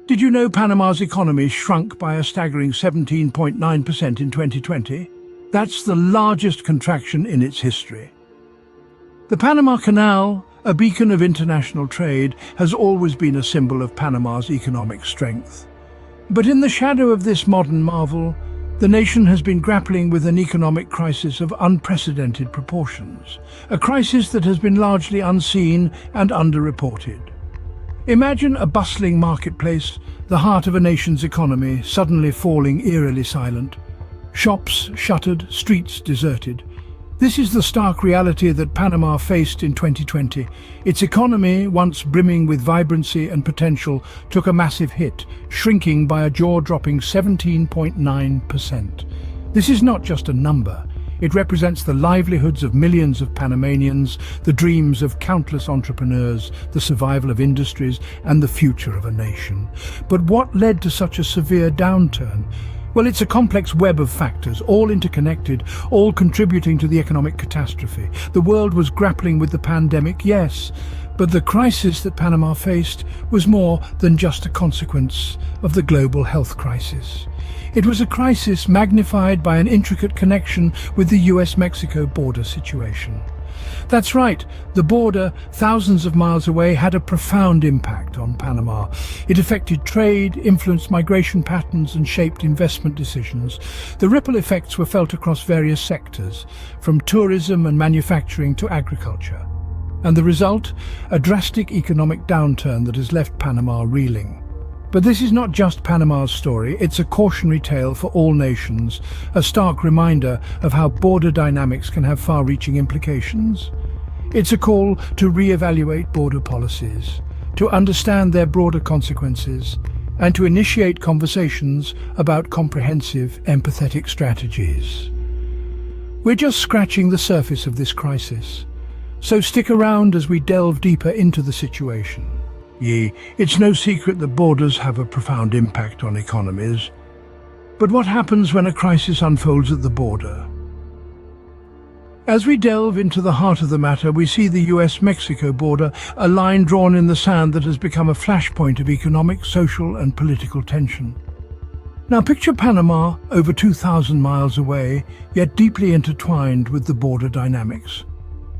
Did you know Panama's economy shrunk by a staggering 17.9% in 2020? That's the largest contraction in its history. The Panama Canal, a beacon of international trade, has always been a symbol of Panama's economic strength. But in the shadow of this modern marvel, the nation has been grappling with an economic crisis of unprecedented proportions, a crisis that has been largely unseen and underreported. Imagine a bustling marketplace, the heart of a nation's economy, suddenly falling eerily silent. Shops shuttered, streets deserted. This is the stark reality that Panama faced in 2020. Its economy, once brimming with vibrancy and potential, took a massive hit, shrinking by a jaw-dropping 17.9%. This is not just a number. It represents the livelihoods of millions of Panamanians, the dreams of countless entrepreneurs, the survival of industries, and the future of a nation. But what led to such a severe downturn? Well, it's a complex web of factors, all interconnected, all contributing to the economic catastrophe. The world was grappling with the pandemic, yes, but the crisis that Panama faced was more than just a consequence of the global health crisis. It was a crisis magnified by an intricate connection with the US-Mexico border situation. That's right, the border, thousands of miles away, had a profound impact on Panama. It affected trade, influenced migration patterns, and shaped investment decisions. The ripple effects were felt across various sectors, from tourism and manufacturing to agriculture. And the result? A drastic economic downturn that has left Panama reeling. But this is not just Panama's story, it's a cautionary tale for all nations, a stark reminder of how border dynamics can have far-reaching implications. It's a call to re-evaluate border policies, to understand their broader consequences, and to initiate conversations about comprehensive, empathetic strategies. We're just scratching the surface of this crisis, so stick around as we delve deeper into the situation. It's no secret that borders have a profound impact on economies. But what happens when a crisis unfolds at the border? As we delve into the heart of the matter, we see the US-Mexico border, a line drawn in the sand that has become a flashpoint of economic, social, and political tension. Now picture Panama, over 2,000 miles away, yet deeply intertwined with the border dynamics.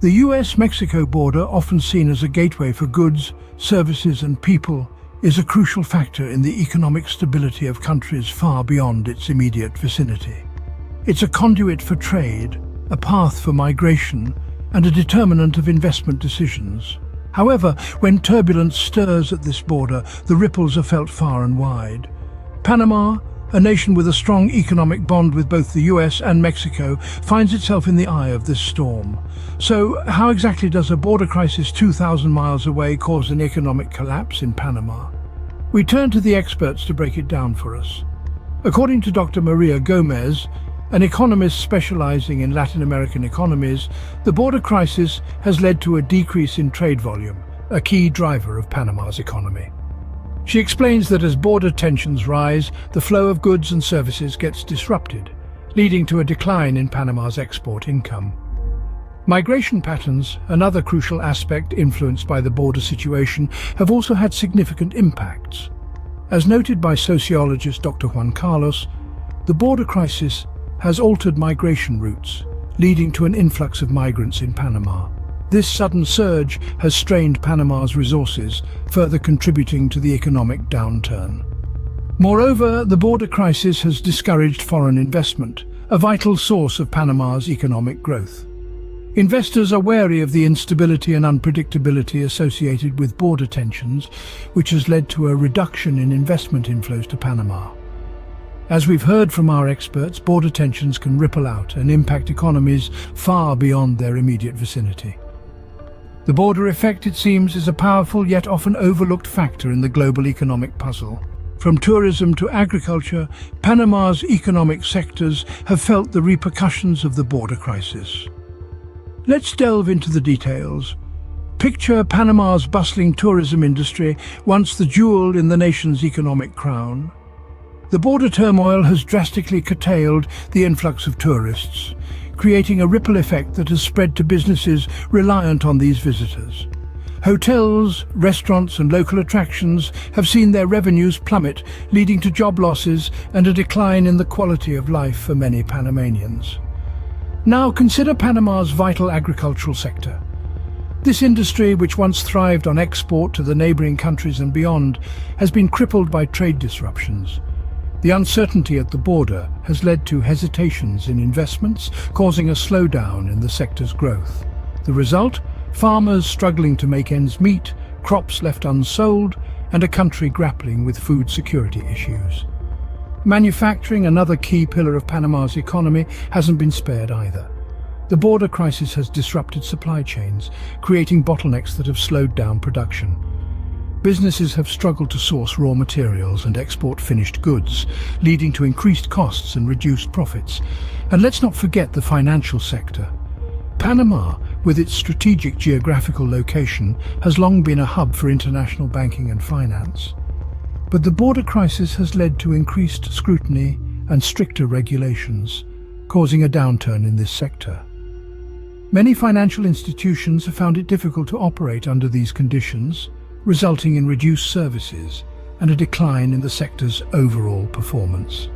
The US-Mexico border, often seen as a gateway for goods, services and people, is a crucial factor in the economic stability of countries far beyond its immediate vicinity. It's a conduit for trade, a path for migration, and a determinant of investment decisions. However, when turbulence stirs at this border, the ripples are felt far and wide. Panama, a nation with a strong economic bond with both the US and Mexico, finds itself in the eye of this storm. So, how exactly does a border crisis 2,000 miles away cause an economic collapse in Panama? We turn to the experts to break it down for us. According to Dr. Maria Gomez, an economist specializing in Latin American economies, the border crisis has led to a decrease in trade volume, a key driver of Panama's economy. She explains that as border tensions rise, the flow of goods and services gets disrupted, leading to a decline in Panama's export income. Migration patterns, another crucial aspect influenced by the border situation, have also had significant impacts. As noted by sociologist Dr. Juan Carlos, the border crisis has altered migration routes, leading to an influx of migrants in Panama. This sudden surge has strained Panama's resources, further contributing to the economic downturn. Moreover, the border crisis has discouraged foreign investment, a vital source of Panama's economic growth. Investors are wary of the instability and unpredictability associated with border tensions, which has led to a reduction in investment inflows to Panama. As we've heard from our experts, border tensions can ripple out and impact economies far beyond their immediate vicinity. The border effect, it seems, is a powerful yet often overlooked factor in the global economic puzzle. From tourism to agriculture, Panama's economic sectors have felt the repercussions of the border crisis. Let's delve into the details. Picture Panama's bustling tourism industry, once the jewel in the nation's economic crown. The border turmoil has drastically curtailed the influx of tourists, creating a ripple effect that has spread to businesses reliant on these visitors. Hotels, restaurants and local attractions have seen their revenues plummet, leading to job losses and a decline in the quality of life for many Panamanians. Now consider Panama's vital agricultural sector. This industry, which once thrived on export to the neighboring countries and beyond, has been crippled by trade disruptions. The uncertainty at the border has led to hesitations in investments, causing a slowdown in the sector's growth. The result? Farmers struggling to make ends meet, crops left unsold, and a country grappling with food security issues. Manufacturing, another key pillar of Panama's economy, hasn't been spared either. The border crisis has disrupted supply chains, creating bottlenecks that have slowed down production. Businesses have struggled to source raw materials and export finished goods, leading to increased costs and reduced profits. And let's not forget the financial sector. Panama, with its strategic geographical location, has long been a hub for international banking and finance. But the border crisis has led to increased scrutiny and stricter regulations, causing a downturn in this sector. Many financial institutions have found it difficult to operate under these conditions, resulting in reduced services and a decline in the sector's overall performance.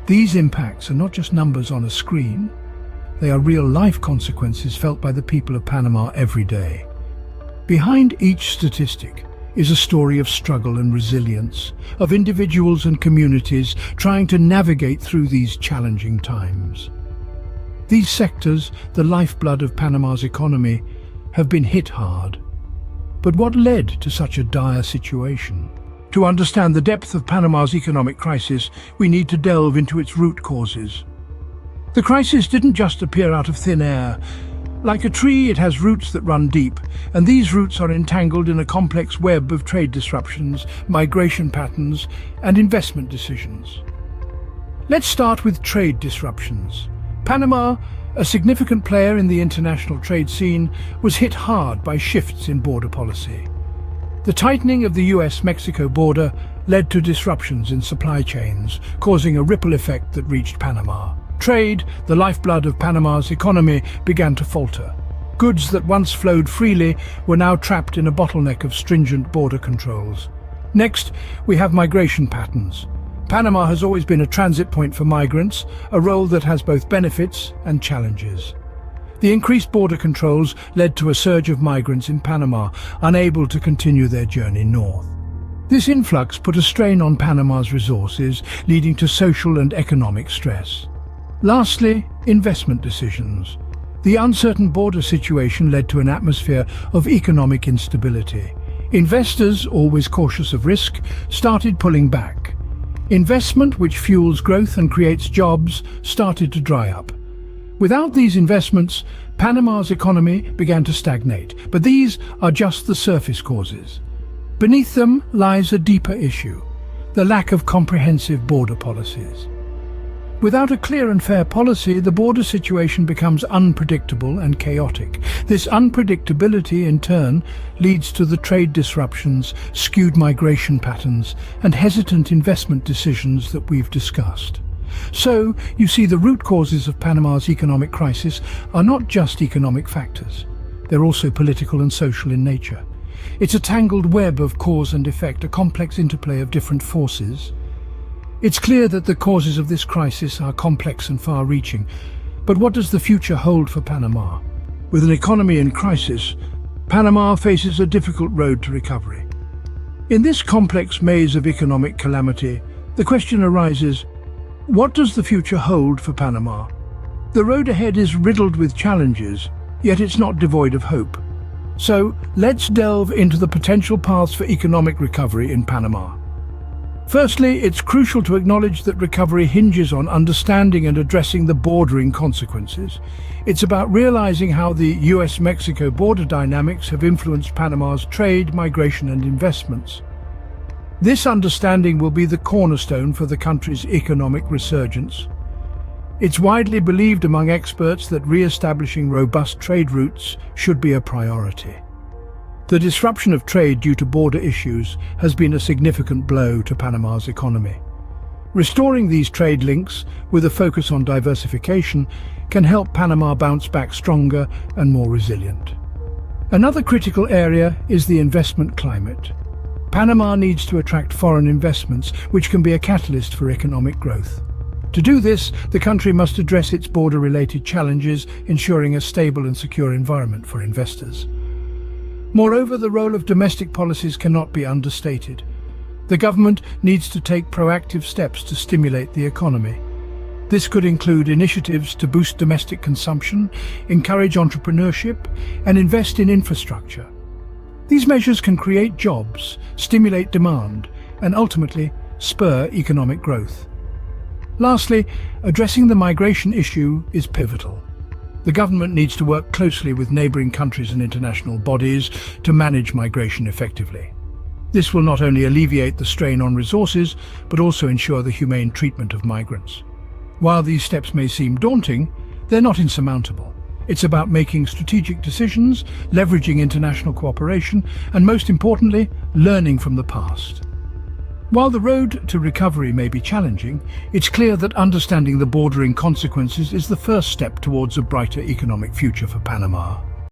These impacts are not just numbers on a screen, they are real-life consequences felt by the people of Panama every day. Behind each statistic is a story of struggle and resilience, of individuals and communities trying to navigate through these challenging times. These sectors, the lifeblood of Panama's economy, have been hit hard. But what led to such a dire situation? To understand the depth of Panama's economic crisis, we need to delve into its root causes. The crisis didn't just appear out of thin air. Like a tree, it has roots that run deep, and these roots are entangled in a complex web of trade disruptions, migration patterns, and investment decisions. Let's start with trade disruptions. Panama, a significant player in the international trade scene, was hit hard by shifts in border policy. The tightening of the US-Mexico border led to disruptions in supply chains, causing a ripple effect that reached Panama. Trade, the lifeblood of Panama's economy, began to falter. Goods that once flowed freely were now trapped in a bottleneck of stringent border controls. Next, we have migration patterns. Panama has always been a transit point for migrants, a role that has both benefits and challenges. The increased border controls led to a surge of migrants in Panama, unable to continue their journey north. This influx put a strain on Panama's resources, leading to social and economic stress. Lastly, investment decisions. The uncertain border situation led to an atmosphere of economic instability. Investors, always cautious of risk, started pulling back. Investment, which fuels growth and creates jobs, started to dry up. Without these investments, Panama's economy began to stagnate. But these are just the surface causes. Beneath them lies a deeper issue: the lack of comprehensive border policies. Without a clear and fair policy, the border situation becomes unpredictable and chaotic. This unpredictability, in turn, leads to the trade disruptions, skewed migration patterns, and hesitant investment decisions that we've discussed. So, you see, the root causes of Panama's economic crisis are not just economic factors. They're also political and social in nature. It's a tangled web of cause and effect, a complex interplay of different forces. It's clear that the causes of this crisis are complex and far-reaching. But what does the future hold for Panama? With an economy in crisis, Panama faces a difficult road to recovery. In this complex maze of economic calamity, the question arises, what does the future hold for Panama? The road ahead is riddled with challenges, yet it's not devoid of hope. So, let's delve into the potential paths for economic recovery in Panama. Firstly, it's crucial to acknowledge that recovery hinges on understanding and addressing the bordering consequences. It's about realizing how the US-Mexico border dynamics have influenced Panama's trade, migration, and investments. This understanding will be the cornerstone for the country's economic resurgence. It's widely believed among experts that re-establishing robust trade routes should be a priority. The disruption of trade due to border issues has been a significant blow to Panama's economy. Restoring these trade links, with a focus on diversification, can help Panama bounce back stronger and more resilient. Another critical area is the investment climate. Panama needs to attract foreign investments, which can be a catalyst for economic growth. To do this, the country must address its border-related challenges, ensuring a stable and secure environment for investors. Moreover, the role of domestic policies cannot be understated. The government needs to take proactive steps to stimulate the economy. This could include initiatives to boost domestic consumption, encourage entrepreneurship, and invest in infrastructure. These measures can create jobs, stimulate demand, and ultimately spur economic growth. Lastly, addressing the migration issue is pivotal. The government needs to work closely with neighboring countries and international bodies to manage migration effectively. This will not only alleviate the strain on resources, but also ensure the humane treatment of migrants. While these steps may seem daunting, they're not insurmountable. It's about making strategic decisions, leveraging international cooperation, and most importantly, learning from the past. While the road to recovery may be challenging, it's clear that understanding the bordering consequences is the first step towards a brighter economic future for Panama.